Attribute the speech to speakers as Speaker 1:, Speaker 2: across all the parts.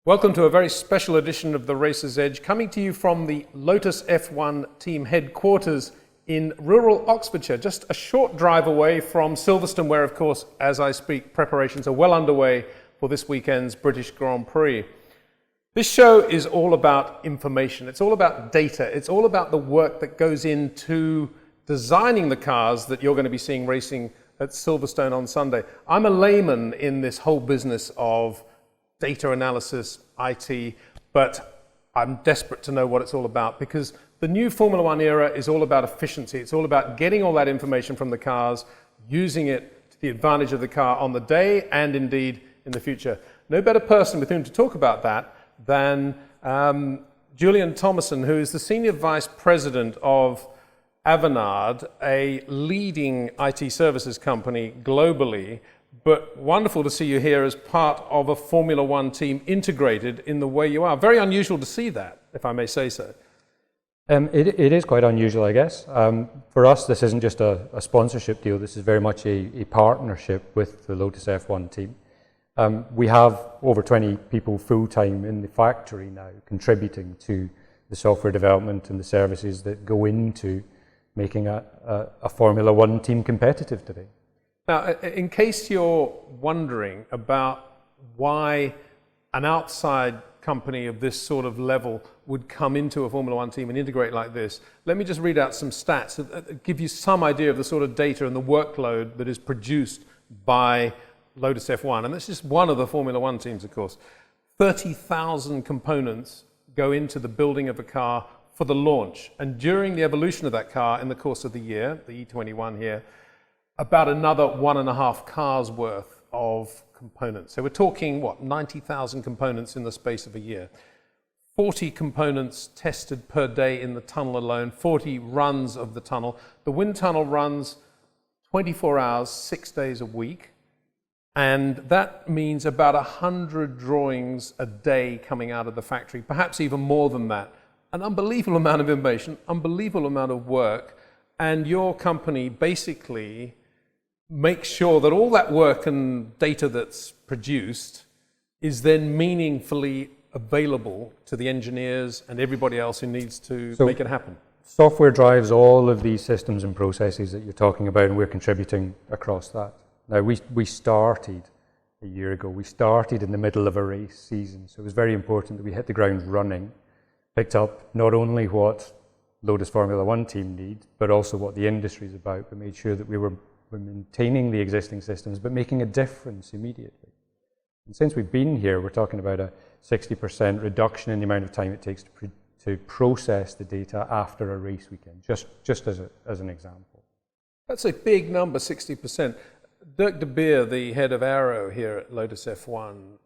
Speaker 1: Welcome to a very special edition of The Racer's Edge, coming to you from the Lotus F1 Team headquarters in rural Oxfordshire, just a short drive away from Silverstone, where, of course, as I speak, preparations are well underway for this weekend's British Grand Prix. This show is all about information, it's all about data, it's all about the work that goes into designing the cars that you're going to be seeing racing at Silverstone on Sunday. I'm a layman in this whole business of data analysis, IT, but I'm desperate to know what it's all about, because the new Formula One era is all about efficiency. It's all about getting all that information from the cars, using it to the advantage of the car on the day and indeed in the future. No better person with whom to talk about that than Julian Tomison, who is the Senior Vice President of Avanade, a leading IT services company globally. But wonderful to see you here as part of a Formula One team integrated in the way you are. Very unusual to see that, if I may say so.
Speaker 2: It is quite unusual, I guess. For us, this isn't just a sponsorship deal. This is very much a partnership with the Lotus F1 team. We have over 20 people full-time in the factory now contributing to the software development and the services that go into making a Formula One team competitive today.
Speaker 1: Now, in case you're wondering about why an outside company of this sort of level would come into a Formula One team and integrate like this, let me just read out some stats that give you some idea of the sort of data and the workload that is produced by Lotus F1. And this is one of the Formula One teams, of course. 30,000 components go into the building of a car for the launch. And during the evolution of that car in the course of the year, the E21 here, about another 1.5 cars worth of components. So we're talking, what, 90,000 components in the space of a year. 40 components tested per day in the tunnel alone, 40 runs of the tunnel. The wind tunnel runs 24 hours, 6 days a week. And that means about 100 drawings a day coming out of the factory, perhaps even more than that. An unbelievable amount of information, unbelievable amount of work. And your company basically make sure that all that work and data that's produced is then meaningfully available to the engineers and everybody else who needs to make it happen.
Speaker 2: Software drives all of these systems and processes that you're talking about, and we're contributing across that. Now, we started a year ago. We started in the middle of a race season, so it was very important that we hit the ground running, picked up not only what Lotus Formula One team need, but also what the industry is about. We made sure that we were maintaining the existing systems, but making a difference immediately. And since we've been here, we're talking about a 60% reduction in the amount of time it takes to process the data after a race weekend, just as an example.
Speaker 1: That's a big number, 60%. Dirk de Beer, the head of Aero here at Lotus F1,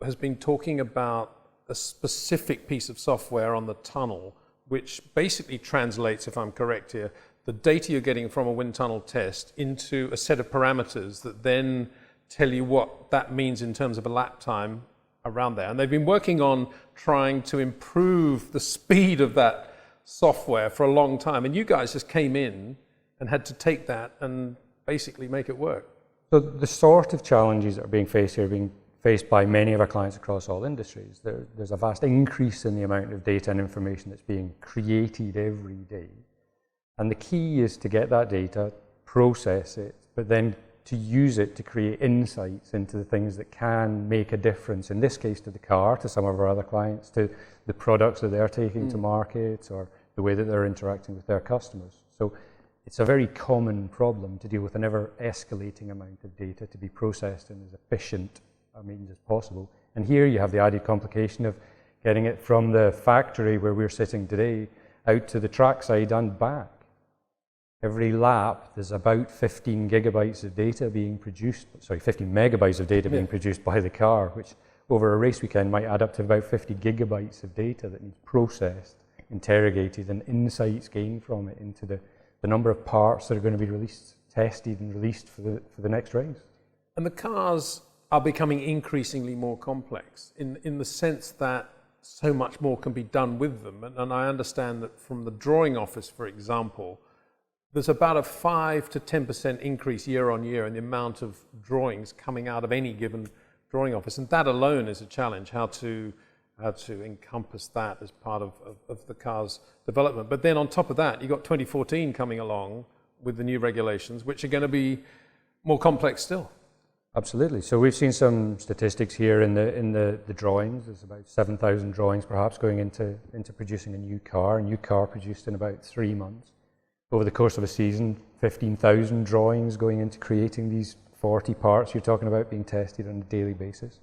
Speaker 1: has been talking about a specific piece of software on the tunnel, which basically translates, if I'm correct here, the data you're getting from a wind tunnel test into a set of parameters that then tell you what that means in terms of a lap time around there. And they've been working on trying to improve the speed of that software for a long time. And you guys just came in and had to take that and basically make it work.
Speaker 2: So the sort of challenges that are being faced here are being faced by many of our clients across all industries. There's a vast increase in the amount of data and information that's being created every day. And the key is to get that data, process it, but then to use it to create insights into the things that can make a difference, in this case to the car, to some of our other clients, to the products that they're taking to market, or the way that they're interacting with their customers. So it's a very common problem to deal with an ever-escalating amount of data to be processed in as efficient a means as possible. And here you have the added complication of getting it from the factory where we're sitting today out to the trackside and back. Every lap, there's about 15 gigabytes of data being produced, 15 megabytes of data being produced by the car, which over a race weekend might add up to about 50 gigabytes of data that needs processed, interrogated, and insights gained from it into the number of parts that are going to be released, tested and released for the next race.
Speaker 1: And the cars are becoming increasingly more complex in the sense that so much more can be done with them. And I understand that from the drawing office, for example, there's about a 5 to 10% increase year on year in the amount of drawings coming out of any given drawing office. And that alone is a challenge, how to how to encompass that as part of the car's development. But then on top of that, you've got 2014 coming along with the new regulations, which are going to be more complex still.
Speaker 2: Absolutely. So we've seen some statistics here in the drawings. There's about 7,000 drawings perhaps going into producing a new car produced in about 3 months. Over the course of a season, 15,000 drawings going into creating these 40 parts you're talking about being tested on a daily basis.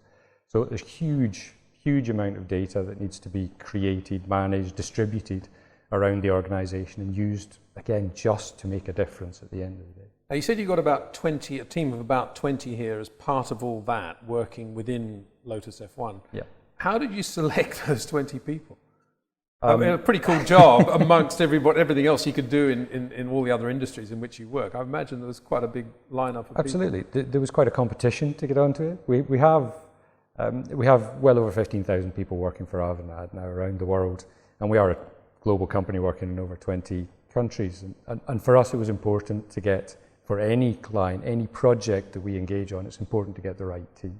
Speaker 2: So there's huge amount of data that needs to be created, managed, distributed around the organisation and used, again, just to make a difference at the end of the day.
Speaker 1: Now you said you got about 20, a team of about 20 here as part of all that, working within Lotus F1.
Speaker 2: Yeah.
Speaker 1: How did you select those 20 people? I mean, a pretty cool job amongst everything else you could do in all the other industries in which you work. I imagine there was quite a big lineup of
Speaker 2: Absolutely.
Speaker 1: people.
Speaker 2: There was quite a competition to get onto it. We have well over 15,000 people working for Avanade now around the world, and we are a global company working in over 20 countries. And for us, it was important to get, for any client, any project that we engage on, it's important to get the right team.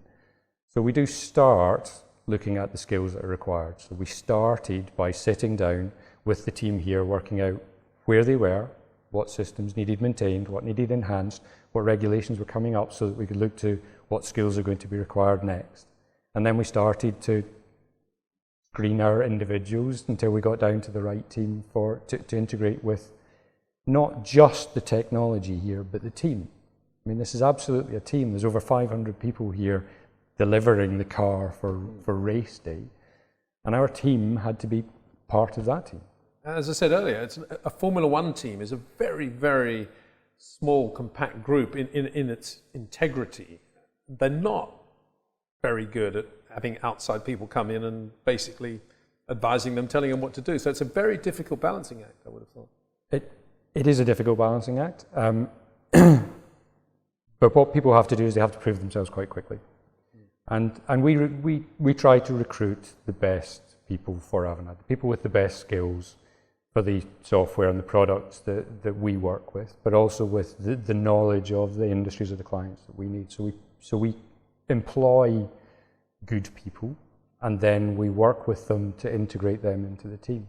Speaker 2: So we do start looking at the skills that are required. So we started by sitting down with the team here, working out where they were, what systems needed maintained, what needed enhanced, what regulations were coming up, so that we could look to what skills are going to be required next. And then we started to screen our individuals until we got down to the right team to integrate with not just the technology here, but the team. I mean, this is absolutely a team. There's over 500 people here delivering the car for race day, and our team had to be part of that team.
Speaker 1: As I said earlier, it's a Formula One team is a very, very small, compact group in its integrity. They're not very good at having outside people come in and basically advising them, telling them what to do. So it's a very difficult balancing act, I would have thought.
Speaker 2: It is a difficult balancing act, but what people have to do is they have to prove themselves quite quickly. And we try to recruit the best people for Avanade, the people with the best skills for the software and the products that we work with, but also with the knowledge of the industries of the clients that we need. So we employ good people, and then we work with them to integrate them into the team.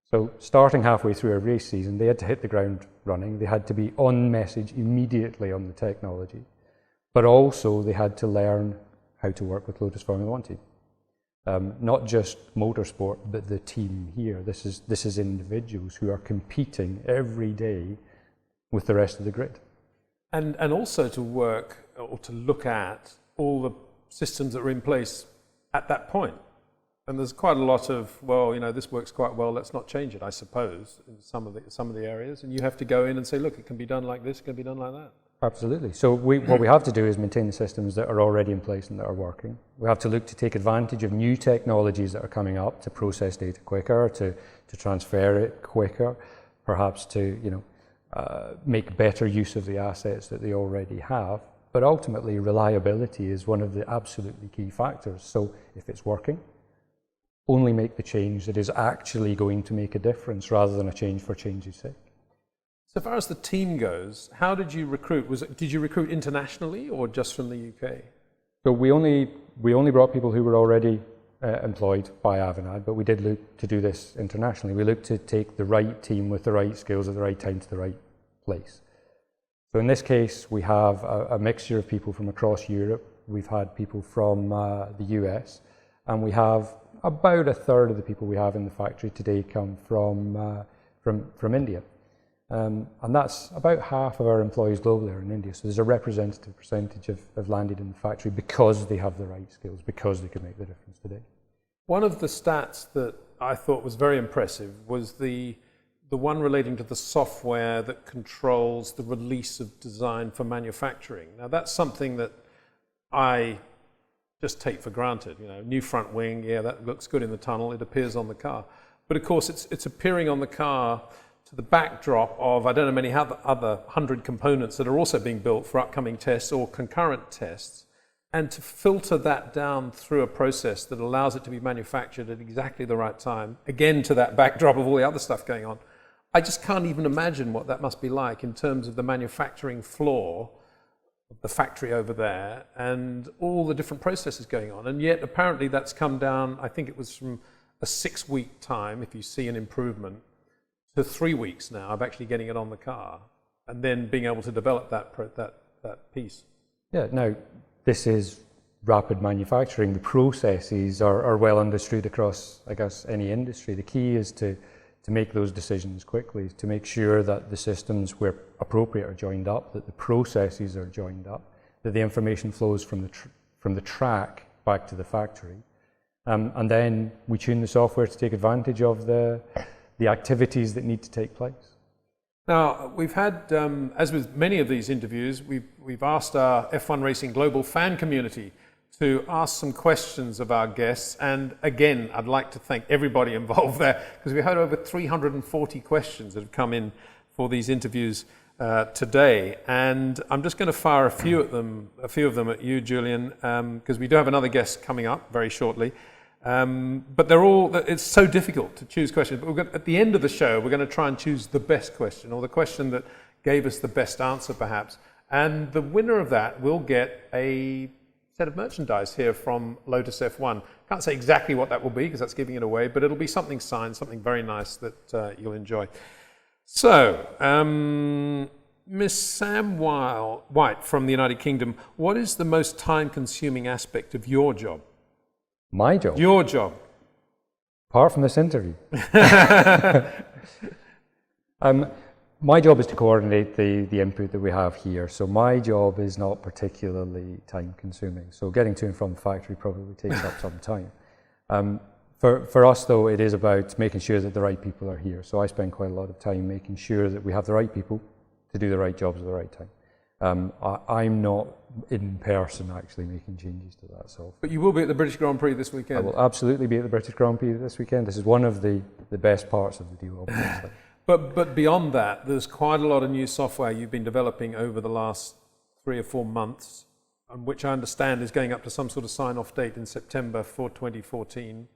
Speaker 2: So starting halfway through a race season, they had to hit the ground running. They had to be on message immediately on the technology, but also they had to learn how to work with Lotus Formula One team. Not just motorsport, but the team here. This is individuals who are competing every day with the rest of the grid.
Speaker 1: And also to work or to look at all the systems that are in place at that point. And there's quite a lot of, well, you know, this works quite well, let's not change it, I suppose, in some of the areas. And you have to go in and say, look, it can be done like this, it can be done like that.
Speaker 2: Absolutely. So what we have to do is maintain the systems that are already in place and that are working. We have to look to take advantage of new technologies that are coming up to process data quicker, to transfer it quicker, perhaps to make better use of the assets that they already have. But ultimately, reliability is one of the absolutely key factors. So if it's working, only make the change that is actually going to make a difference rather than a change for change's sake.
Speaker 1: So far as the team goes, how did you recruit? Did you recruit internationally or just from the UK?
Speaker 2: So we only brought people who were already employed by Avanade, but we did look to do this internationally. We looked to take the right team with the right skills at the right time to the right place. So in this case, we have a mixture of people from across Europe. We've had people from the US, and we have about a third of the people we have in the factory today come from India. And that's about half of our employees globally are in India. So there's a representative percentage have landed in the factory because they have the right skills, because they can make the difference today.
Speaker 1: One of the stats that I thought was very impressive was the one relating to the software that controls the release of design for manufacturing. Now that's something that I just take for granted. You know, new front wing, yeah, that looks good in the tunnel, it appears on the car. But of course it's appearing on the car to the backdrop of, I don't know, many other 100 components that are also being built for upcoming tests or concurrent tests, and to filter that down through a process that allows it to be manufactured at exactly the right time, again to that backdrop of all the other stuff going on. I just can't even imagine what that must be like in terms of the manufacturing floor the factory over there and all the different processes going on. And yet apparently that's come down, I think it was from a 6-week time, if you see an improvement, to 3 weeks now of actually getting it on the car and then being able to develop that piece.
Speaker 2: Yeah, now this is rapid manufacturing. The processes are well understood across, I guess, any industry. The key is to make those decisions quickly, to make sure that the systems where appropriate are joined up, that the processes are joined up, that the information flows from the track back to the factory. And then we tune the software to take advantage of the activities that need to take place.
Speaker 1: Now, we've had, as with many of these interviews, we've asked our F1 Racing Global fan community to ask some questions of our guests. And again, I'd like to thank everybody involved there, because we had over 340 questions that have come in for these interviews today. And I'm just going to fire a few of them at you, Julian, because we do have another guest coming up very shortly. But it's so difficult to choose questions. But at the end of the show, we're going to try and choose the best question, or the question that gave us the best answer, perhaps. And the winner of that will get a set of merchandise here from Lotus F1. Can't say exactly what that will be, because that's giving it away, but it'll be something signed, something very nice that you'll enjoy. So, Miss Sam White from the United Kingdom, what is the most time-consuming aspect of your job?
Speaker 2: My job?
Speaker 1: Your job.
Speaker 2: Apart from this interview. My job is to coordinate the input that we have here. So my job is not particularly time consuming. So getting to and from the factory probably takes up some time. For us though, it is about making sure that the right people are here. So I spend quite a lot of time making sure that we have the right people to do the right jobs at the right time. I'm not in person actually making changes to that software.
Speaker 1: But you will be at the British Grand Prix this weekend?
Speaker 2: I will absolutely be at the British Grand Prix this weekend. This is one of the best parts of the deal, obviously.
Speaker 1: But beyond that, there's quite a lot of new software you've been developing over the last 3 or 4 months, which I understand is going up to some sort of sign-off date in September for 2014.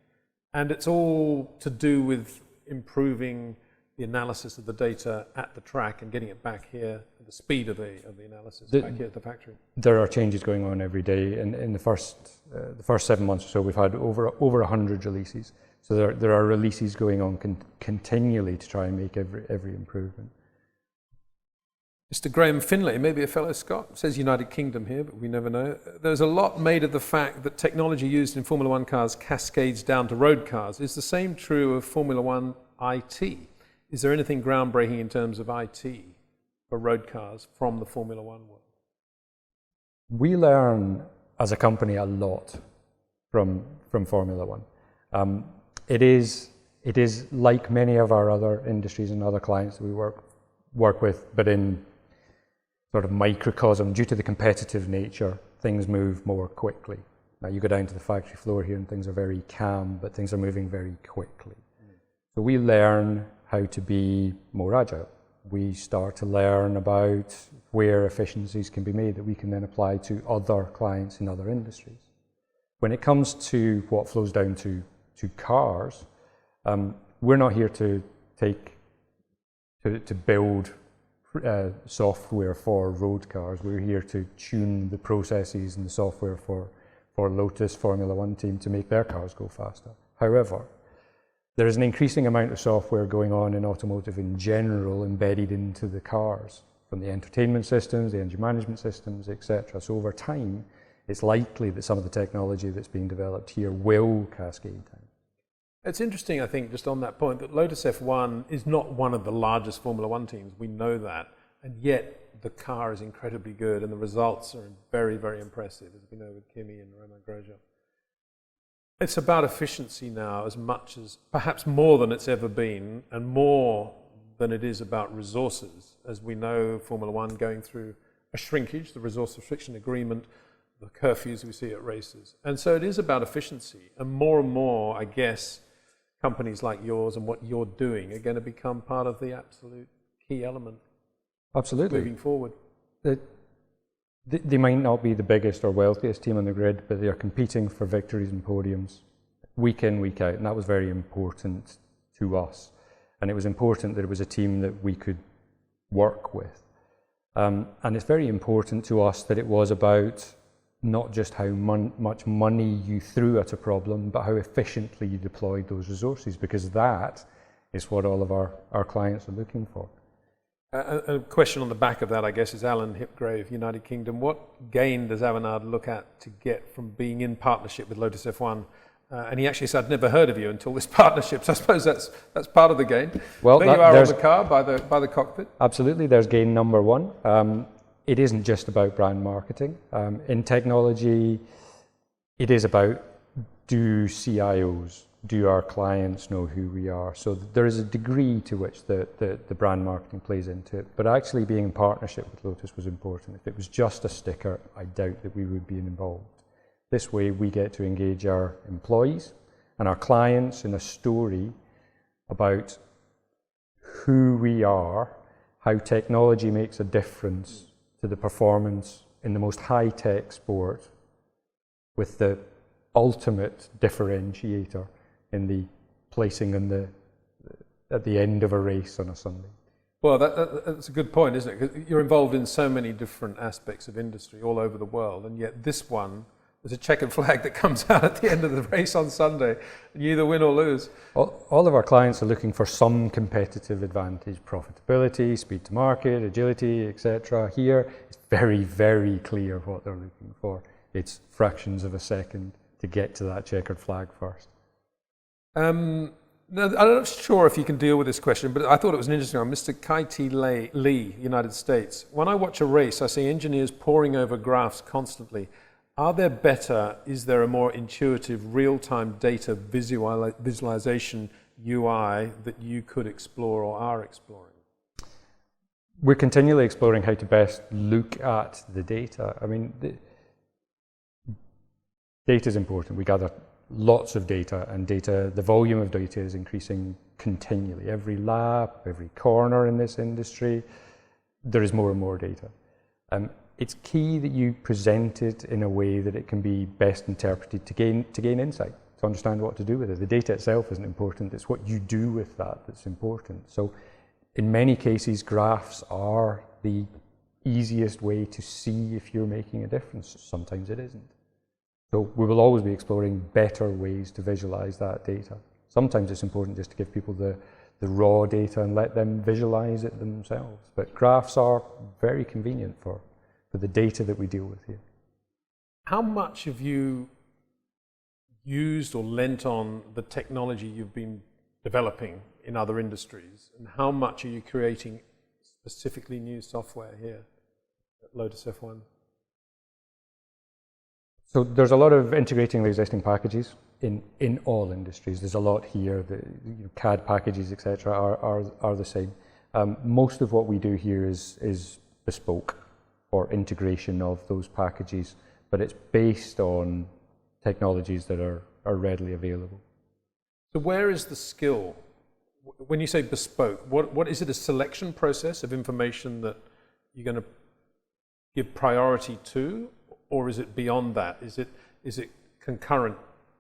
Speaker 1: And it's all to do with improving the analysis of the data at the track and getting it back here, the speed of the analysis back here at the factory. There
Speaker 2: are changes going on every day. In the first 7 months or so, we've had over 100 releases. So there are releases going on continually to try and make every improvement.
Speaker 1: Mr. Graham Finlay, maybe a fellow Scot, it says United Kingdom here, but we never know. There's a lot made of the fact that technology used in Formula One cars cascades down to road cars. Is the same true of Formula One IT? Is there anything groundbreaking in terms of IT for road cars from the Formula One world?
Speaker 2: We learn as a company a lot from Formula One. It is like many of our other industries and other clients that we work with, but in sort of microcosm. Due to the competitive nature, things move more quickly. Now you go down to the factory floor here and things are very calm, but things are moving very quickly. So we learn how to be more agile. We start to learn about where efficiencies can be made that we can then apply to other clients in other industries. When it comes to what flows down to cars, we're not here to build software for road cars. We're here to tune the processes and the software for Lotus Formula One Team to make their cars go faster. However, there is an increasing amount of software going on in automotive in general embedded into the cars, from the entertainment systems, the engine management systems, etc. So over time, it's likely that some of the technology that's being developed here will cascade down.
Speaker 1: It's interesting, I think, just on that point, that Lotus F1 is not one of the largest Formula One teams. We know that. And yet, the car is incredibly good, and the results are very, very impressive, as we know with Kimi and Romain Grosjean. It's about efficiency now as much as, perhaps more than it's ever been, and more than it is about resources. As we know, Formula One going through a shrinkage, the resource restriction agreement, the curfews we see at races. And so it is about efficiency. And more, I guess, companies like yours and what you're doing are going to become part of the absolute key element.
Speaker 2: Absolutely.
Speaker 1: Moving forward.
Speaker 2: They might not be the biggest or wealthiest team on the grid, but they are competing for victories and podiums week in, week out. And that was very important to us. And it was important that it was a team that we could work with. And it's very important to us that it was about not just how much money you threw at a problem, but how efficiently you deployed those resources, because that is what all of our clients are looking for.
Speaker 1: A question on the back of that, I guess, is Alan Hipgrave, United Kingdom. What gain does Avanade look at to get from being in partnership with Lotus F1? And he actually said, I'd never heard of you until this partnership. So I suppose that's part of the gain.
Speaker 2: Well,
Speaker 1: there you are on the car by the cockpit.
Speaker 2: Absolutely, there's gain number one. It isn't just about brand marketing. In technology, it is about, do CIOs, do our clients know who we are? So there is a degree to which the brand marketing plays into it, but actually being in partnership with Lotus was important. If it was just a sticker, I doubt that we would be involved. This way we get to engage our employees and our clients in a story about who we are, how technology makes a difference to the performance in the most high-tech sport, with the ultimate differentiator in the placing at the end of a race on a Sunday.
Speaker 1: Well, that's a good point, isn't it? 'Cause you're involved in so many different aspects of industry all over the world, and yet this one, there's a checkered flag that comes out at the end of the race on Sunday, and you either win or lose.
Speaker 2: All of our clients are looking for some competitive advantage: profitability, speed to market, agility, etc. Here, it's very, very clear what they're looking for. It's fractions of a second to get to that checkered flag first.
Speaker 1: I'm not sure if you can deal with this question, but I thought it was an interesting one. Mr. Kai-T Lee, United States. When I watch a race, I see engineers poring over graphs constantly. Is there a more intuitive real-time data visualization UI that you could explore or are exploring?
Speaker 2: We're continually exploring how to best look at the data. I mean, data is important. We gather lots of data, and the volume of data is increasing continually. Every lap, every corner in this industry, there is more and more data. It's key that you present it in a way that it can be best interpreted to gain insight, to understand what to do with it. The data itself isn't important, it's what you do with that that's important. So in many cases, graphs are the easiest way to see if you're making a difference. Sometimes it isn't. So we will always be exploring better ways to visualize that data. Sometimes it's important just to give people the raw data and let them visualize it themselves. But graphs are very convenient for the data that we deal with here.
Speaker 1: How much have you used or lent on the technology you've been developing in other industries, and how much are you creating specifically new software here at Lotus F1?
Speaker 2: So there's a lot of integrating the existing packages in all industries. There's a lot here. The CAD packages, etc., are the same. Most of what we do here is bespoke, or integration of those packages, but it's based on technologies that are readily available.
Speaker 1: So where is the skill? When you say bespoke, what is it, a selection process of information that you're going to give priority to, or is it beyond that? Is it concurrent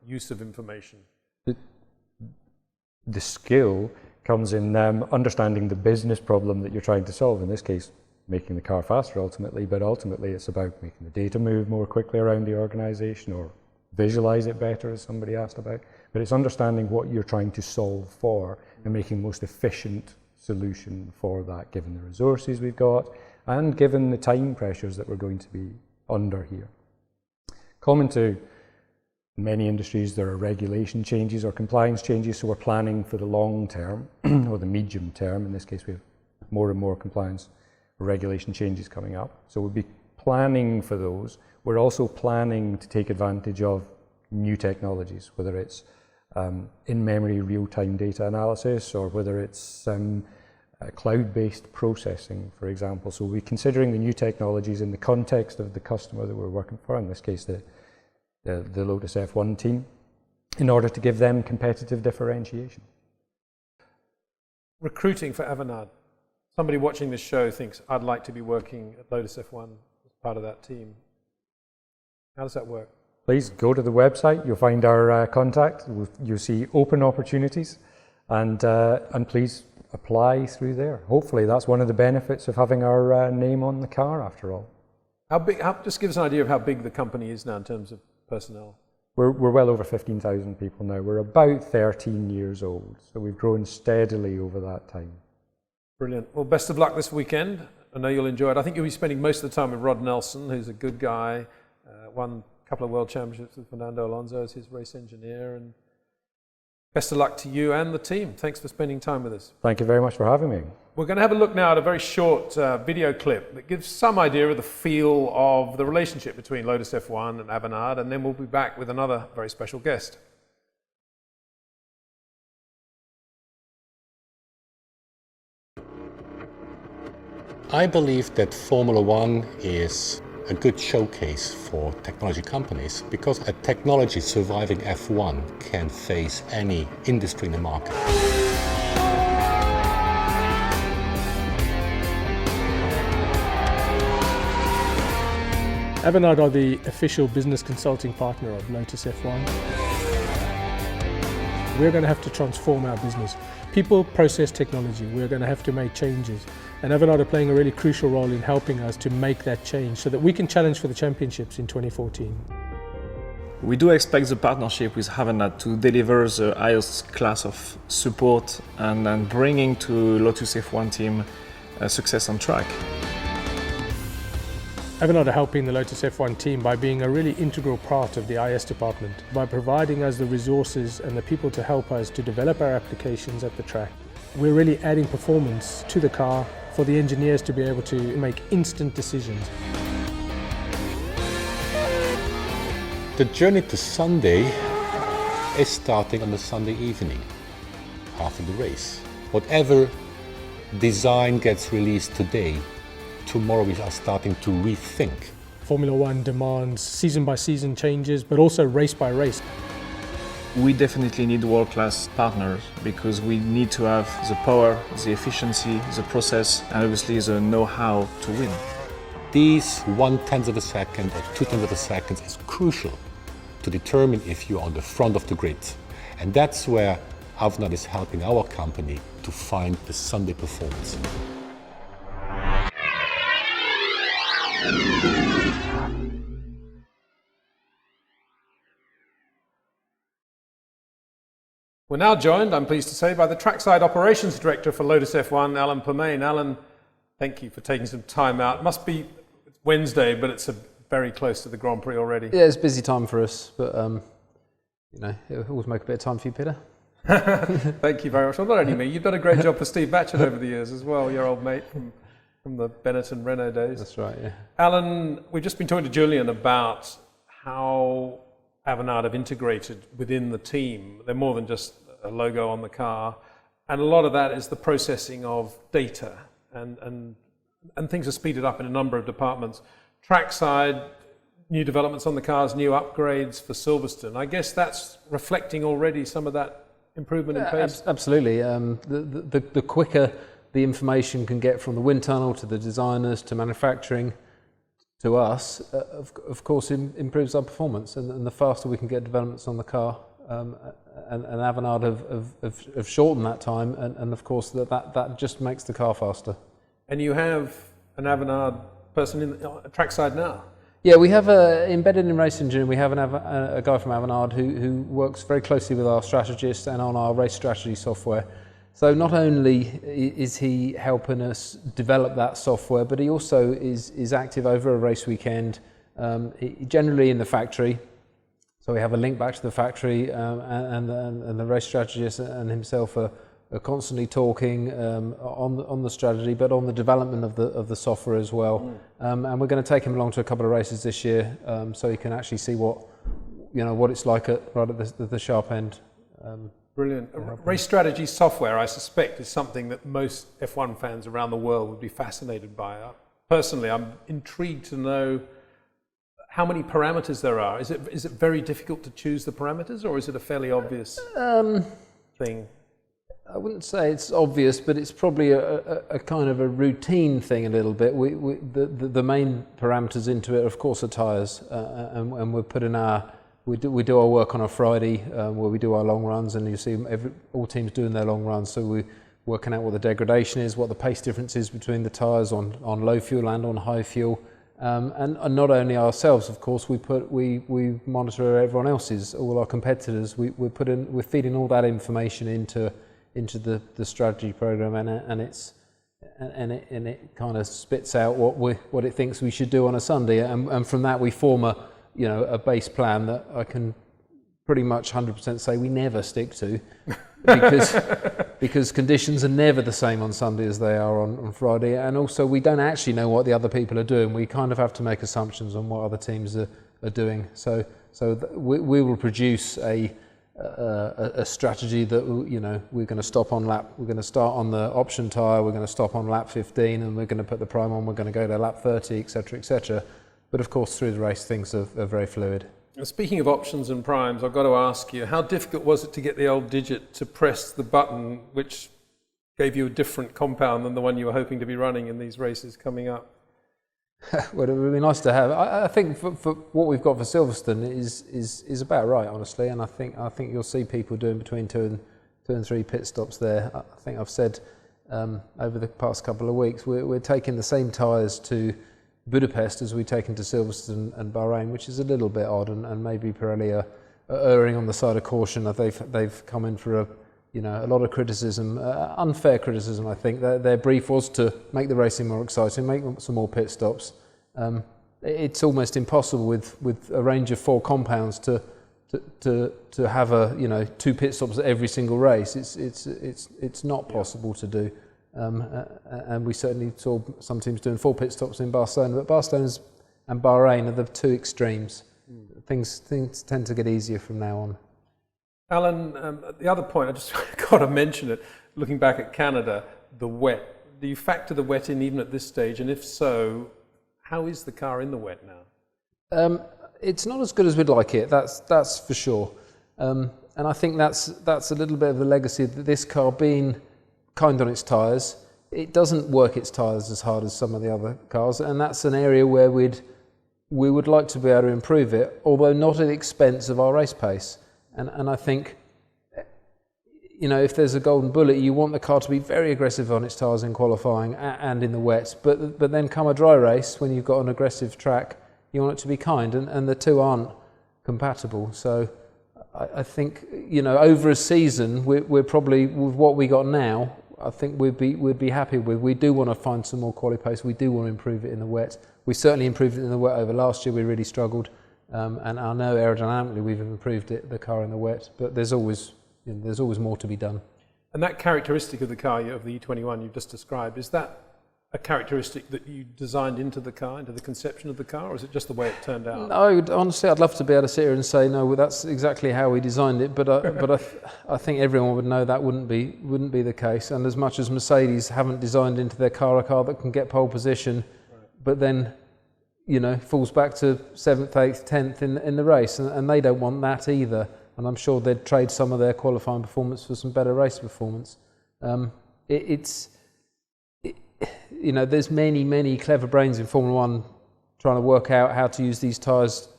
Speaker 1: use of information?
Speaker 2: The skill comes in understanding the business problem that you're trying to solve. In this case, making the car faster ultimately, but ultimately it's about making the data move more quickly around the organization, or visualize it better, as somebody asked about. But it's understanding what you're trying to solve for and making the most efficient solution for that, given the resources we've got and given the time pressures that we're going to be under here. Common to many industries, there are regulation changes or compliance changes, so we're planning for the long term or the medium term. In this case, we have more and more compliance regulation changes coming up. So we'll be planning for those. We're also planning to take advantage of new technologies, whether it's in-memory real-time data analysis, or whether it's cloud-based processing, for example. So we'll be considering the new technologies in the context of the customer that we're working for, in this case the Lotus F1 team, in order to give them competitive differentiation.
Speaker 1: Recruiting for Avanade. Somebody watching this show thinks, I'd like to be working at Lotus F1 as part of that team. How does that work?
Speaker 2: Please go to the website. You'll find our contact. You'll see open opportunities, and please apply through there. Hopefully that's one of the benefits of having our name on the car after all.
Speaker 1: How big, just give us an idea of how big the company is now in terms of personnel.
Speaker 2: We're well over 15,000 people now. We're about 13 years old, so we've grown steadily over that time.
Speaker 1: Brilliant. Well, best of luck this weekend. I know you'll enjoy it. I think you'll be spending most of the time with Rod Nelson, who's a good guy, won a couple of world championships with Fernando Alonso as his race engineer. And best of luck to you and the team. Thanks for spending time with us.
Speaker 2: Thank you very much for having me.
Speaker 1: We're going to have a look now at a very short video clip that gives some idea of the feel of the relationship between Lotus F1 and Avanade, and then we'll be back with another very special guest.
Speaker 3: I believe that Formula One is a good showcase for technology companies because a technology surviving F1 can face any industry in the market.
Speaker 4: Avanade are the official business consulting partner of Lotus F1. We're going to have to transform our business. People, process, technology. We're going to have to make changes. And Avanade are playing a really crucial role in helping us to make that change so that we can challenge for the championships in 2014.
Speaker 5: We do expect the partnership with Avanade to deliver the highest class of support and bringing to Lotus F1 Team success on track.
Speaker 4: Avanade are helping the Lotus F1 team by being a really integral part of the IS department, by providing us the resources and the people to help us to develop our applications at the track. We're really adding performance to the car for the engineers to be able to make instant decisions.
Speaker 3: The journey to Sunday is starting on the Sunday evening after the race. Whatever design gets released today, tomorrow we are starting to rethink.
Speaker 4: Formula One demands season by season changes, but also race by race.
Speaker 5: We definitely need world-class partners because we need to have the power, the efficiency, the process, and obviously the know-how to win.
Speaker 3: These 1/10 of a second or 2/10 of a second is crucial to determine if you're on the front of the grid. And that's where Avanade is helping our company to find the Sunday performance.
Speaker 1: We're now joined, I'm pleased to say, by the Trackside Operations Director for Lotus F1, Alan Permane. Alan, thank you for taking some time out. It must be Wednesday, but it's very close to the Grand Prix already.
Speaker 6: Yeah, it's a busy time for us, but you know, it'll always make a bit of time for you, Peter.
Speaker 1: Thank you very much. Well, not only me, you've done a great job for Steve Batchett over the years as well, your old mate from the Bennett and Renault days.
Speaker 6: That's right, yeah.
Speaker 1: Alan, we've just been talking to Julian about how Avanade have integrated within the team. They're more than just a logo on the car. And a lot of that is the processing of data and things are speeded up in a number of departments. Trackside, new developments on the cars, new upgrades for Silverstone. I guess that's reflecting already some of that improvement in pace?
Speaker 6: Absolutely. The quicker the information can get from the wind tunnel to the designers to manufacturing to us, of course improves our performance, and the faster we can get developments on the car, and Avanade have shortened that time, and of course that just makes the car faster. And
Speaker 1: you have an Avanade person in Trackside now?
Speaker 6: Yeah, we have embedded in race engineering. We have a guy from Avanade who works very closely with our strategists and on our race strategy software. So not only is he helping us develop that software, but he also is active over a race weekend, generally in the factory. So we have a link back to the factory, and the race strategist and himself are constantly talking on the strategy, but on the development of the software as well. And we're going to take him along to a couple of races this year, so he can actually see what it's like right at the sharp end.
Speaker 1: Brilliant. Race strategy software, I suspect, is something that most F1 fans around the world would be fascinated by. Personally, I'm intrigued to know how many parameters there are. Is it very difficult to choose the parameters, or is it a fairly obvious thing?
Speaker 6: I wouldn't say it's obvious, but it's probably a kind of a routine thing a little bit. The main parameters into it, of course, are tyres, and we're putting we do our work on a Friday where we do our long runs, and you see all teams doing their long runs. So working out what the degradation is, what the pace difference is between the tyres on low fuel and on high fuel. And not only ourselves, of course, we monitor everyone else's, all our competitors. We're feeding all that information into the strategy program, and it kind of spits out what it thinks we should do on a Sunday, and from that we form a base plan that I can pretty much 100% say we never stick to, because conditions are never the same on Sunday as they are on Friday, and also we don't actually know what the other people are doing. We kind of have to make assumptions on what other teams are doing. So we will produce a strategy that we're going to stop on lap. We're going to start on the option tyre. We're going to stop on lap 15, and we're going to put the prime on. We're going to go to lap 30, etc., etc. But of course, through the race, things are very fluid.
Speaker 1: Speaking of options and primes, I've got to ask you, how difficult was it to get the old Digit to press the button which gave you a different compound than the one you were hoping to be running in these races coming up?
Speaker 6: Well, it would be nice to have. I think for what we've got for Silverstone is about right, honestly, and I think you'll see people doing between two and three pit stops there. I think I've said over the past couple of weeks we're taking the same tyres to Budapest as we've taken to Silverstone and Bahrain, which is a little bit odd, and maybe Pirelli are erring on the side of caution. They've come in for a lot of criticism, unfair criticism. I think their brief was to make the racing more exciting, make some more pit stops. It's almost impossible with a range of 4 compounds to have two pit stops at every single race. It's not possible to do. And we certainly saw some teams doing 4 pit stops in Barcelona, but Barcelona and Bahrain are the 2 extremes. Things tend to get easier from now on.
Speaker 1: Alan, the other point, I just got to mention it, looking back at Canada, the wet. Do you factor the wet in even at this stage? And if so, how is the car in the wet now?
Speaker 6: It's not as good as we'd like it, that's for sure. And I think that's a little bit of the legacy that this car being kind on its tyres, it doesn't work its tyres as hard as some of the other cars, and that's an area where we would like to be able to improve it, although not at the expense of our race pace. And I think, if there's a golden bullet, you want the car to be very aggressive on its tyres in qualifying and in the wet, but then come a dry race, when you've got an aggressive track, you want it to be kind, and the two aren't compatible. So I think, over a season, we're probably, with what we got now, I think we'd be happy with. We do want to find some more quality pace. We do want to improve it in the wet. We certainly improved it in the wet over last year. We really struggled, and I know aerodynamically we've improved the car in the wet. But there's always more to be done.
Speaker 1: And that characteristic of the car, of the E21 you've just described, is that a characteristic that you designed into the car, into the conception of the car, or is it just the way it turned out?
Speaker 6: No, honestly, I'd love to be able to sit here and say no. Well, that's exactly how we designed it. But I think everyone would know that wouldn't be the case. And as much as Mercedes haven't designed into their car a car that can get pole position, but then falls back to 7th, 8th, 10th in the race, and they don't want that either. And I'm sure they'd trade some of their qualifying performance for some better race performance. There's many clever brains in Formula One trying to work out how to use these tyres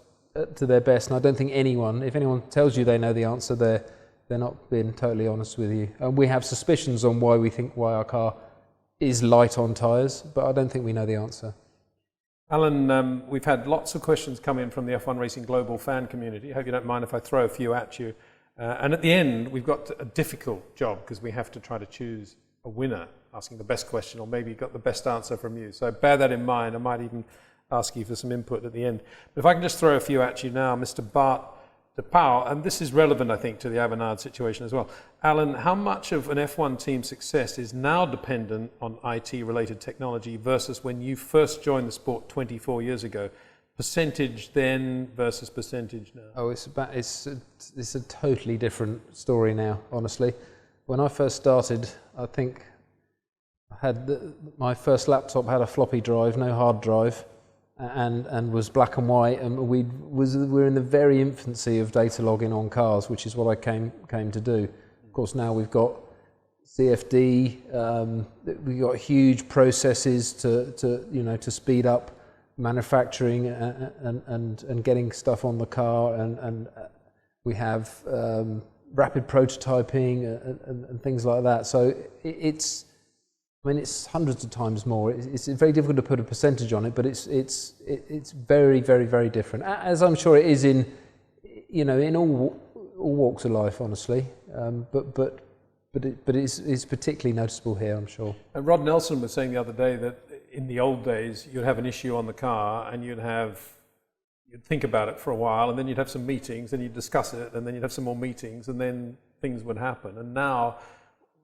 Speaker 6: to their best, and I don't think if anyone tells you they know the answer, they're not being totally honest with you. And we have suspicions on why our car is light on tyres, but I don't think we know the answer.
Speaker 1: Alan, we've had lots of questions come in from the F1 Racing Global fan community. I hope you don't mind if I throw a few at you. And at the end, we've got a difficult job because we have to try to choose a winner, asking the best question, or maybe got the best answer from you. So bear that in mind. I might even ask you for some input at the end. But if I can just throw a few at you now, Mr. Bart de Pauw, and this is relevant, I think, to the Avanade situation as well. Alan, how much of an F1 team success is now dependent on IT-related technology versus when you first joined the sport 24 years ago? Percentage then versus percentage now? Oh, it's a totally different story now, honestly. When I first started, I think I had my first laptop had a floppy drive, no hard drive, and was black and white, and we're in the very infancy of data logging on cars, which is what I came to do. Of course, now we've got CFD, we've got huge processes to speed up manufacturing and getting stuff on the car, and we have
Speaker 6: rapid prototyping and things like that. So it's hundreds of times more. It's very difficult to put a percentage on it, but it's very, very, very different. As I'm sure it is in all walks of life, honestly. But it's particularly noticeable here, I'm sure.
Speaker 1: And Rod Nelson was saying the other day that in the old days, you'd have an issue on the car and you'd think about it for a while, and then you'd have some meetings and you'd discuss it, and then you'd have some more meetings, and then things would happen. And now,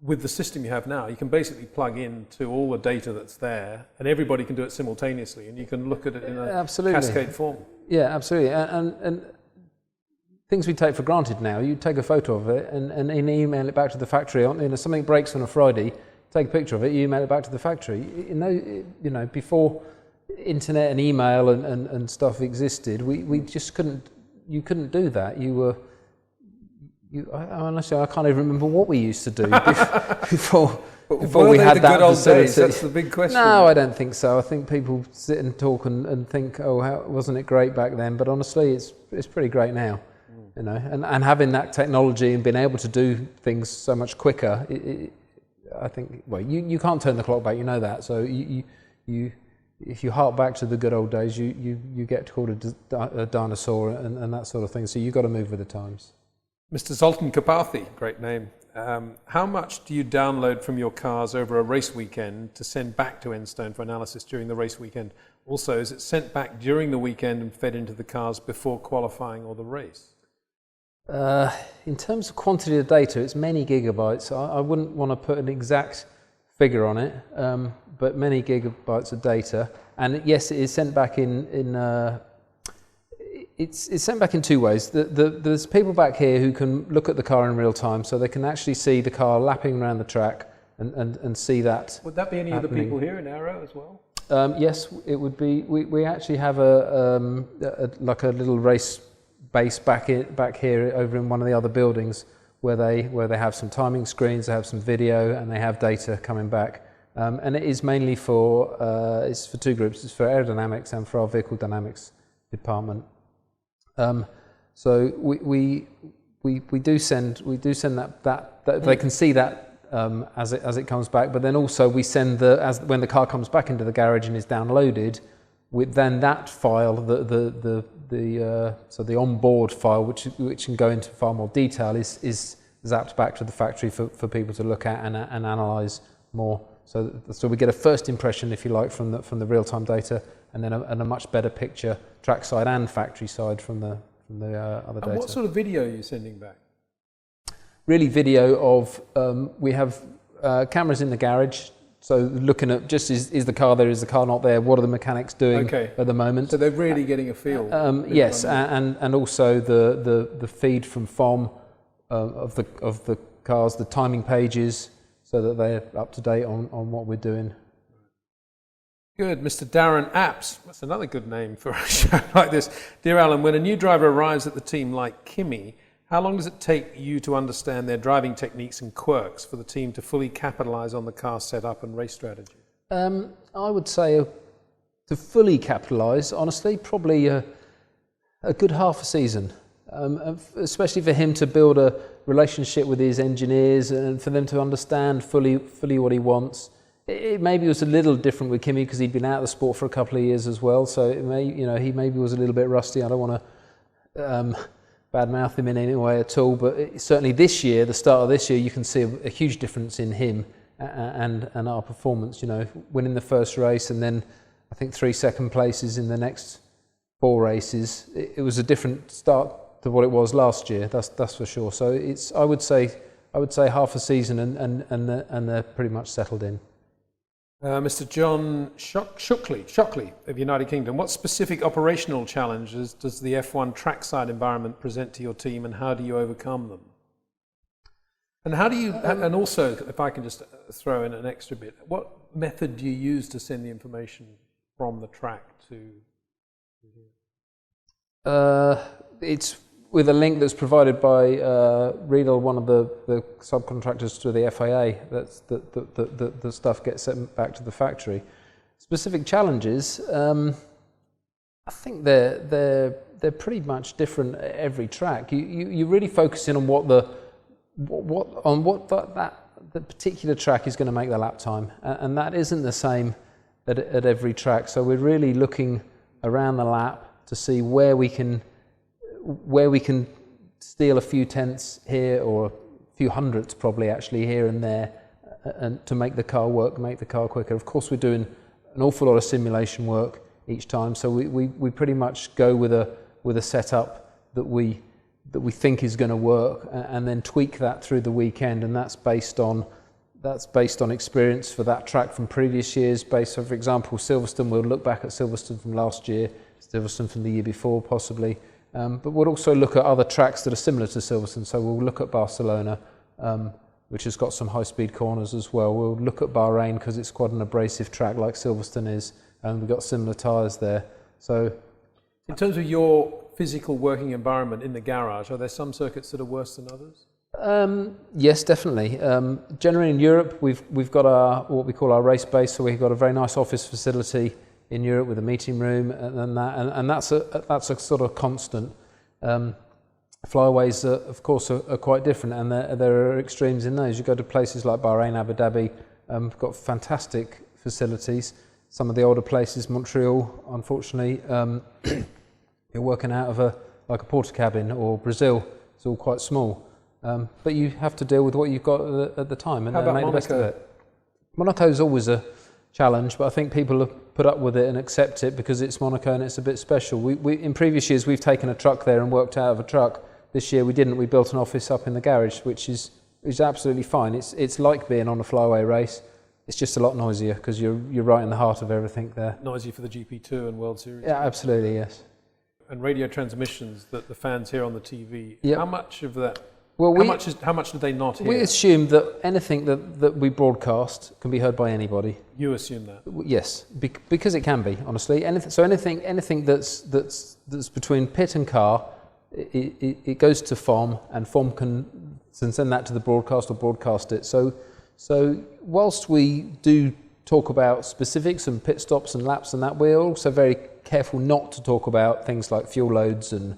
Speaker 1: with the system you have now, you can basically plug into all the data that's there, and everybody can do it simultaneously, and you can look at it in a cascade form.
Speaker 6: Yeah, absolutely. And things we take for granted now, you take a photo of it and email it back to the factory. Something breaks on a Friday, take a picture of it, you email it back to the factory. Before internet and email and stuff existed, we just you couldn't do that. Honestly, I can't even remember what we used to do before we had that facility.
Speaker 1: That's the big question.
Speaker 6: No, I don't think so. I think people sit and talk and think, oh, wasn't it great back then? But honestly, it's pretty great now. And having that technology and being able to do things so much quicker, I think, well, you can't turn the clock back, that. So if you hark back to the good old days, you get called a dinosaur and that sort of thing. So you've got to move with the times.
Speaker 1: Mr. Zoltan Karpathy, great name. How much do you download from your cars over a race weekend to send back to Enstone for analysis during the race weekend? Also, is it sent back during the weekend and fed into the cars before qualifying or the race?
Speaker 6: In terms of quantity of data, it's many gigabytes. I wouldn't want to put an exact figure on it, but many gigabytes of data. And yes, it is sent back it's sent back in two ways. There's people back here who can look at the car in real time, so they can actually see the car lapping around the track and see that.
Speaker 1: Would that be any of the people here in Aero as well?
Speaker 6: Yes, it would be. We actually have a little race base back here over in one of the other buildings where they have some timing screens, they have some video, and they have data coming back. And it is mainly it's for two groups. It's for aerodynamics and for our vehicle dynamics department. So we do send that they can see that as it comes back. But then also we send when the car comes back into the garage and is downloaded, with then that file so the onboard file, which can go into far more detail, is zapped back to the factory for people to look at and analyse more. So we get a first impression, if you like, from the real time data, and then a much better picture, trackside and factory side, from the other data.
Speaker 1: And what sort of video are you sending back?
Speaker 6: Really, video of we have cameras in the garage. So looking at just is the car there, is the car not there, what are the mechanics doing at the moment?
Speaker 1: So they're really getting a feel.
Speaker 6: Yes, and also the feed from FOM of the cars, the timing pages, so that they're up to date on what we're doing.
Speaker 1: Good. Mr. Darren Apps, that's another good name for a show like this. Dear Alan, when a new driver arrives at the team like Kimi, how long does it take you to understand their driving techniques and quirks for the team to fully capitalise on the car setup and race strategy?
Speaker 6: I would say to fully capitalise, honestly, probably a good half a season, especially for him to build a relationship with his engineers and for them to understand fully what he wants. It maybe was a little different with Kimi because he'd been out of the sport for a couple of years as well, so he maybe was a little bit rusty. I don't want to badmouth him in any way at all, but certainly this year, the start of this year, you can see a huge difference in him and our performance. Winning the first race and then I think 3 second places in the next 4 races. It was a different start to what it was last year. That's for sure. So I would say half a season and they're pretty much settled in.
Speaker 1: Mr. John Shockley of United Kingdom, what specific operational challenges does the F1 trackside environment present to your team, and how do you overcome them? And how do you, and also, if I can just throw in an extra bit, what method do you use to send the information from the track to here?
Speaker 6: It's with a link that's provided by Riedel, one of the subcontractors to the FIA. That's the stuff gets sent back to the factory. Specific challenges, I think they're pretty much different at every track. You're really focusing on what the particular track is going to make the lap time, and that isn't the same at every track. So we're really looking around the lap to see where we can steal a few tenths here, or a few hundredths probably actually here and there, and to make the car work, make the car quicker. Of course, we're doing an awful lot of simulation work each time, so we pretty much go with a setup that we think is going to work, and then tweak that through the weekend, and that's based on experience for that track from previous years. So, for example, Silverstone, we'll look back at Silverstone from last year, Silverstone from the year before possibly, but we'll also look at other tracks that are similar to Silverstone. So we'll look at Barcelona, which has got some high-speed corners as well. We'll look at Bahrain because it's quite an abrasive track like Silverstone is, and we've got similar tyres there. So,
Speaker 1: in terms of your physical working environment in the garage, are there some circuits that are worse than others?
Speaker 6: Yes, definitely. Generally in Europe, we've got what we call our race base. So we've got a very nice office facility in Europe with a meeting room, and that's a sort of constant. Flyaways, of course, are quite different, and there are extremes in those. You go to places like Bahrain, Abu Dhabi, we've got fantastic facilities. Some of the older places, Montreal, unfortunately, you're working out of a porter cabin, or Brazil, it's all quite small. But you have to deal with what you've got at the time, and then make the best of it. Monaco's always a challenge, but I think people have put up with it and accept it because it's Monaco and it's a bit special. We in previous years we've taken a truck there and worked out of a truck. This year we didn't. We built an office up in the garage, which is absolutely fine. It's like being on a flyaway race. It's just a lot noisier because you're right in the heart of everything there.
Speaker 1: Noisy for the GP2 and World Series.
Speaker 6: Yeah, absolutely, yes.
Speaker 1: And radio transmissions that the fans hear on the TV.
Speaker 6: Yep.
Speaker 1: How much of that?
Speaker 6: Well,
Speaker 1: how much do they not hear?
Speaker 6: We assume that anything that we broadcast can be heard by anybody.
Speaker 1: You assume that?
Speaker 6: Yes, because it can be, honestly. Anything that's between pit and car, it goes to FOM, and FOM can send that to the broadcast or broadcast it. So whilst we do talk about specifics and pit stops and laps and that, we're also very careful not to talk about things like fuel loads and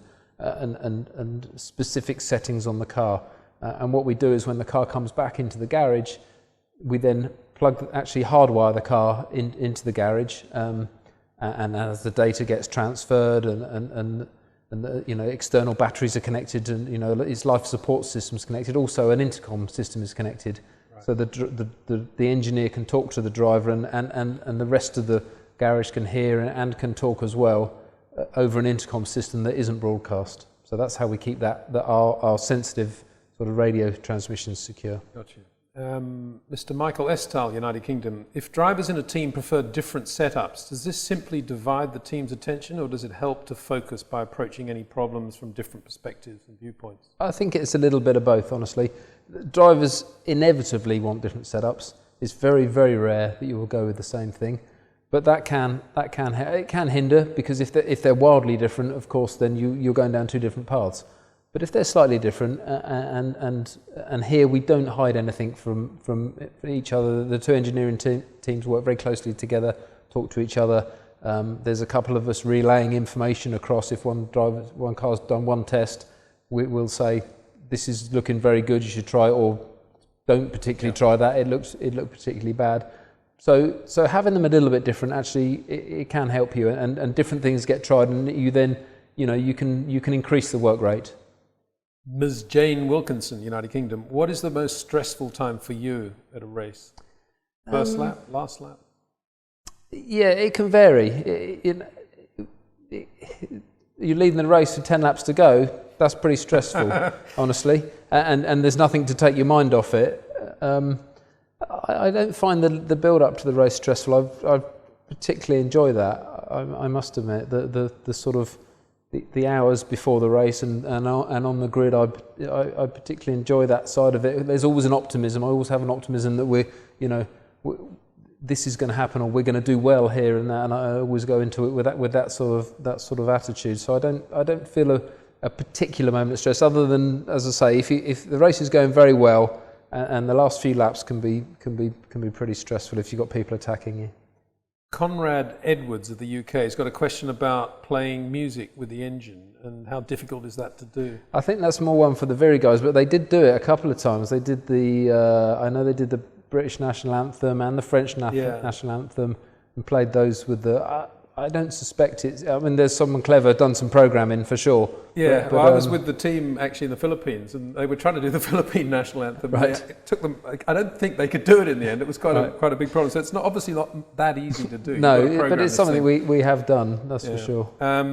Speaker 6: specific settings on the car. And what we do is when the car comes back into the garage, we then actually hardwire the car into the garage, and as the data gets transferred and the, external batteries are connected, and its life support system's connected, also an intercom system is connected. Right. So the engineer can talk to the driver, and the rest of the garage can hear and can talk as well over an intercom system that isn't broadcast. So that's how we keep that our sensitive sort of radio transmissions secure.
Speaker 1: Gotcha. Mr. Michael Estal, United Kingdom. If drivers in a team prefer different setups, does this simply divide the team's attention, or does it help to focus by approaching any problems from different perspectives and viewpoints?
Speaker 6: I think it's a little bit of both, honestly. Drivers inevitably want different setups. It's very, very rare that you will go with the same thing. But it can hinder, because if they're wildly different, of course, then you're going down two different paths. But if they're slightly different, and here we don't hide anything from each other. The two engineering teams work very closely together, talk to each other. There's a couple of us relaying information across. If one car's done one test, we'll say, this is looking very good, you should try it, or don't particularly try that, it looked particularly bad. So having them a little bit different, actually, it can help you, and different things get tried, and you then, you can increase the work rate.
Speaker 1: Ms. Jane Wilkinson, United Kingdom. What is the most stressful time for you at a race? First lap, last lap?
Speaker 6: Yeah, it can vary. You're leading the race with 10 laps to go. That's pretty stressful, honestly, and there's nothing to take your mind off it. I don't find the build-up to the race stressful. I particularly enjoy that. I must admit, the sort of the hours before the race and on the grid, I particularly enjoy that side of it. There's always an optimism. I always have an optimism that this is going to happen, or we're going to do well here and that. And I always go into it with that sort of attitude. So I don't feel a particular moment of stress, other than, as I say, if the race is going very well. And the last few laps can be pretty stressful if you've got people attacking you.
Speaker 1: Conrad Edwards of the UK has got a question about playing music with the engine and how difficult is that to do?
Speaker 6: I think that's more one for the Very guys, but they did do it a couple of times. They did I know they did the British National Anthem and the French National Anthem and played those with the... I don't suspect it's... I mean, there's someone clever done some programming for sure.
Speaker 1: Yeah, well, I was with the team actually in the Philippines, and they were trying to do the Philippine national anthem.
Speaker 6: Right.
Speaker 1: It took them... I don't think they could do it in the end. It was quite a big problem. So it's obviously not that easy to do.
Speaker 6: No, but it's something we have done, that's for sure.
Speaker 1: How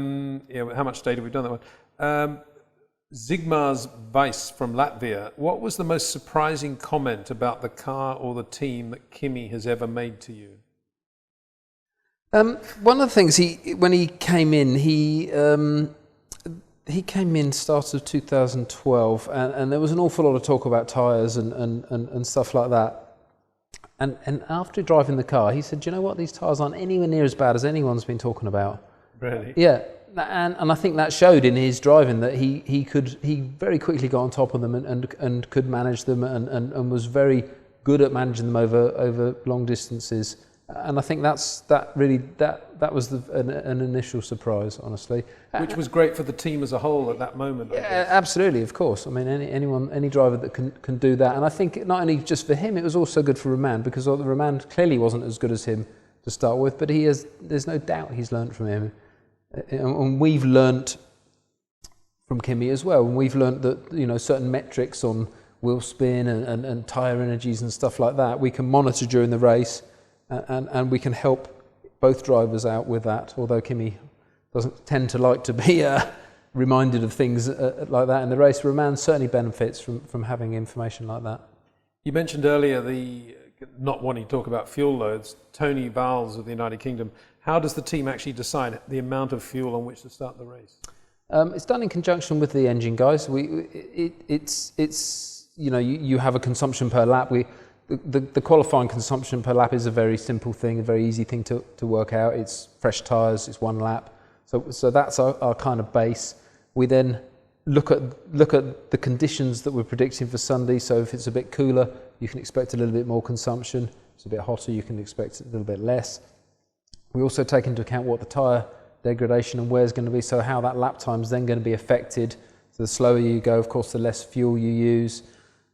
Speaker 1: much data we've done that one. Zigmar's Weiss from Latvia. What was the most surprising comment about the car or the team that Kimi has ever made to you?
Speaker 6: One of the things when he came in, he came in start of 2012, and there was an awful lot of talk about tyres and stuff like that. And after driving the car, he said, "Do you know what? These tyres aren't anywhere near as bad as anyone's been talking about."
Speaker 1: Really?
Speaker 6: Yeah, and I think that showed in his driving that he very quickly got on top of them and could manage them and was very good at managing them over long distances. And I think that was an initial surprise, honestly.
Speaker 1: Which was great for the team as a whole at that moment.
Speaker 6: Yeah, absolutely, of course. I mean, any driver that can do that. And I think not only just for him, it was also good for Romain, because Romain clearly wasn't as good as him to start with, but there's no doubt he's learnt from him. And we've learnt from Kimi as well. And we've learnt that, certain metrics on wheel spin and tyre energies and stuff like that, we can monitor during the race. And we can help both drivers out with that, although Kimi doesn't tend to like to be reminded of things like that in the race. Romain certainly benefits from having information like that.
Speaker 1: You mentioned earlier not wanting to talk about fuel loads. Tony Valls of the United Kingdom. How does the team actually decide the amount of fuel on which to start the race?
Speaker 6: It's done in conjunction with the engine guys. You have a consumption per lap. The qualifying consumption per lap is a very simple thing, a very easy thing to work out. It's fresh tyres, it's 1 lap. So that's our kind of base. We then look at the conditions that we're predicting for Sunday. So if it's a bit cooler, you can expect a little bit more consumption. If it's a bit hotter, you can expect a little bit less. We also take into account what the tyre degradation and wear is going to be, so how that lap time is then going to be affected. So the slower you go, of course, the less fuel you use.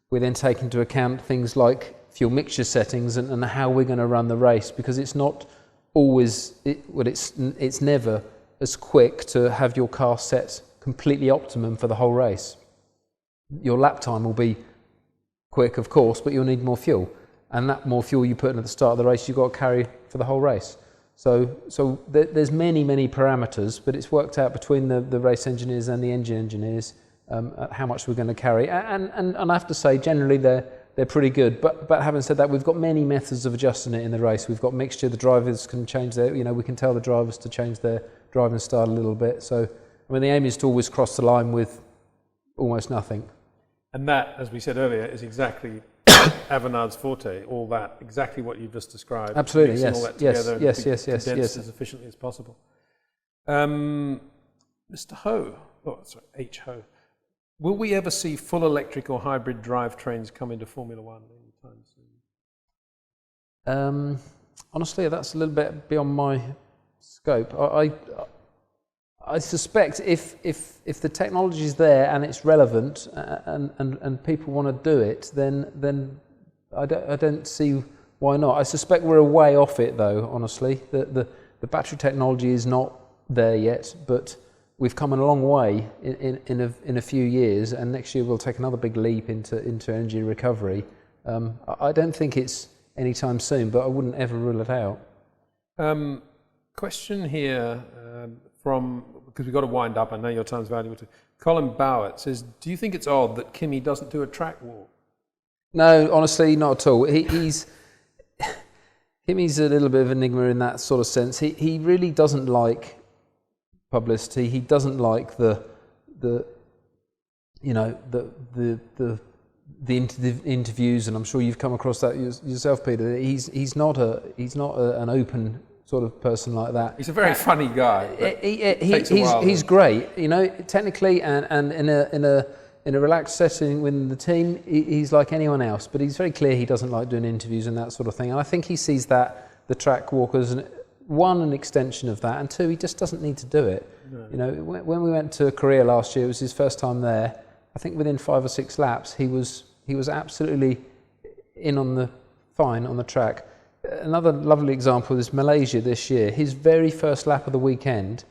Speaker 6: We then take into account things like fuel mixture settings and how we're going to run the race, because it's not always, it's never as quick to have your car set completely optimum for the whole race. Your lap time will be quick, of course, but you'll need more fuel. And that more fuel you put in at the start of the race, you've got to carry for the whole race. So there's many parameters, but it's worked out between the race engineers and the engine engineers how much we're going to carry. And I have to say, generally they're pretty good. But having said that, we've got many methods of adjusting it in the race. We've got mixture. The drivers can change we can tell the drivers to change their driving style a little bit. So, I mean, the aim is to always cross the line with almost nothing.
Speaker 1: And that, as we said earlier, is exactly Avanade's forte. All that, exactly what you've just described.
Speaker 6: Absolutely,
Speaker 1: mixing
Speaker 6: yes,
Speaker 1: all that together
Speaker 6: yes,
Speaker 1: condensed as efficiently as possible. Mr. Ho, H. Ho. Will we ever see full electric or hybrid drivetrains come into Formula One anytime soon?
Speaker 6: Honestly, that's a little bit beyond my scope. I suspect if the technology is there and it's relevant and people want to do it, then I don't see why not. I suspect we're a way off it, though. Honestly, the battery technology is not there yet, but we've come a long way in a few years, and next year we'll take another big leap into energy recovery. I don't think it's anytime soon, but I wouldn't ever rule it out.
Speaker 1: Question here because we've got to wind up, I know your time's valuable too. Colin Bowett says, do you think it's odd that Kimi doesn't do a track walk?
Speaker 6: No, honestly, not at all. Kimi's a little bit of an enigma in that sort of sense. He really doesn't like publicity. He doesn't like the interviews, and I'm sure you've come across that yourself, Peter. He's not an open sort of person like that.
Speaker 1: He's a very funny guy.
Speaker 6: He's great, technically, and in a relaxed setting with the team, he's like anyone else. But he's very clear he doesn't like doing interviews and that sort of thing. And I think he sees that the track walkers one, an extension of that, and two, he just doesn't need to do it. No. You know, when we went to Korea last year, it was his first time there. I think within 5 or 6 laps, he was absolutely in on the track. Another lovely example is Malaysia this year. His very first lap of the weekend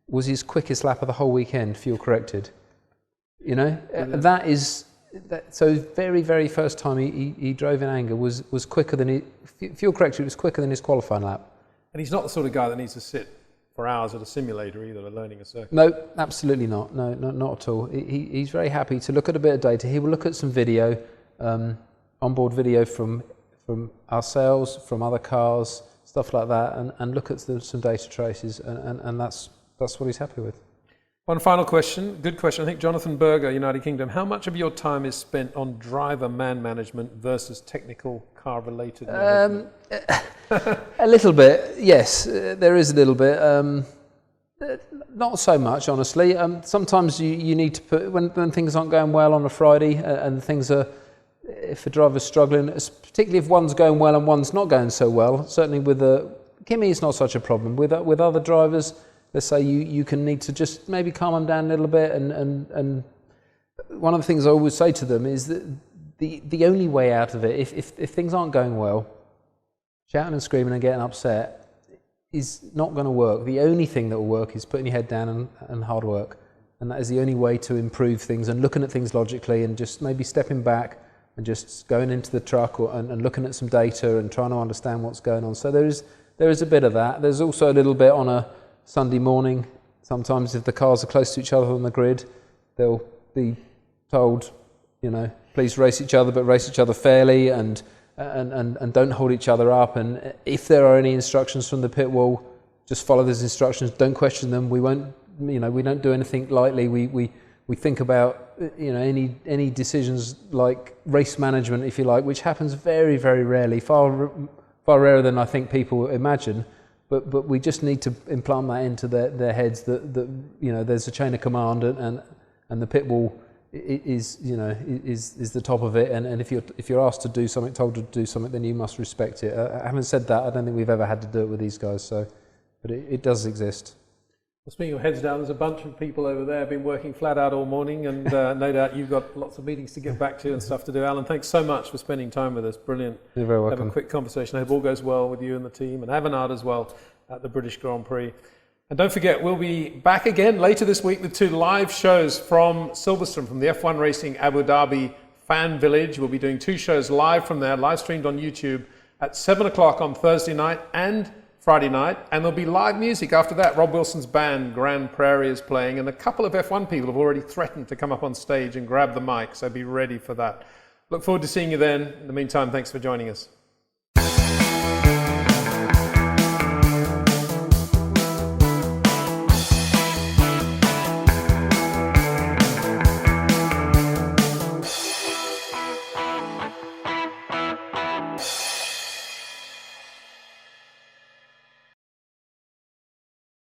Speaker 6: was his quickest lap of the whole weekend, fuel corrected. You know, so very, very first time he drove in anger was quicker than fuel corrected was quicker than his qualifying lap.
Speaker 1: And he's not the sort of guy that needs to sit for hours at a simulator either, learning a circuit.
Speaker 6: No, absolutely not. No, not at all. He's very happy to look at a bit of data. He will look at some video, onboard video from ourselves, from other cars, stuff like that, and look at some data traces, and that's what he's happy with.
Speaker 1: One final question, good question. I think Jonathan Berger, United Kingdom. How much of your time is spent on driver man management versus technical car related management?
Speaker 6: A little bit, yes. There is a little bit. Not so much, honestly. Sometimes you need to put when things aren't going well on a Friday, and things are. If a driver's struggling, particularly if one's going well and one's not going so well, certainly with Kimi, it's not such a problem. With other drivers, let's say you can need to just maybe calm them down a little bit. And one of the things I always say to them is that the only way out of it, if things aren't going well, shouting and screaming and getting upset is not going to work. The only thing that will work is putting your head down and hard work. And that is the only way to improve things and looking at things logically and just maybe stepping back and just going into the truck and looking at some data and trying to understand what's going on. So there is a bit of that. There's also a little bit on a Sunday morning. Sometimes if the cars are close to each other on the grid, they'll be told, you know, please race each other, but race each other fairly and don't hold each other up. And if there are any instructions from the pit wall, just follow those instructions. Don't question them. We won't, you know, we don't do anything lightly. We think about, you know, any decisions like race management, if you like, which happens very, very rarely, far rarer than I think people imagine. But we just need to implant that into their heads that you know there's a chain of command and the pit wall is the top of it. And if you're asked to do something, told to do something, then you must respect it. Having said that, I don't think we've ever had to do it with these guys. So, but it does exist.
Speaker 1: Well, speaking of heads down, there's a bunch of people over there been working flat out all morning, and no doubt you've got lots of meetings to get back to and stuff to do. Alan, thanks so much for spending time with us. Brilliant.
Speaker 6: You're very welcome.
Speaker 1: Have a quick conversation. I hope all goes well with you and the team, and Avanade as well at the British Grand Prix. And don't forget, we'll be back again later this week with 2 live shows from Silverstone, from the F1 Racing Abu Dhabi Fan Village. We'll be doing 2 shows live from there, live streamed on YouTube at 7 o'clock on Thursday night and Friday night, and there'll be live music after that. Rob Wilson's band, Grand Prairie, is playing, and a couple of F1 people have already threatened to come up on stage and grab the mic, so be ready for that. Look forward to seeing you then. In the meantime, thanks for joining us.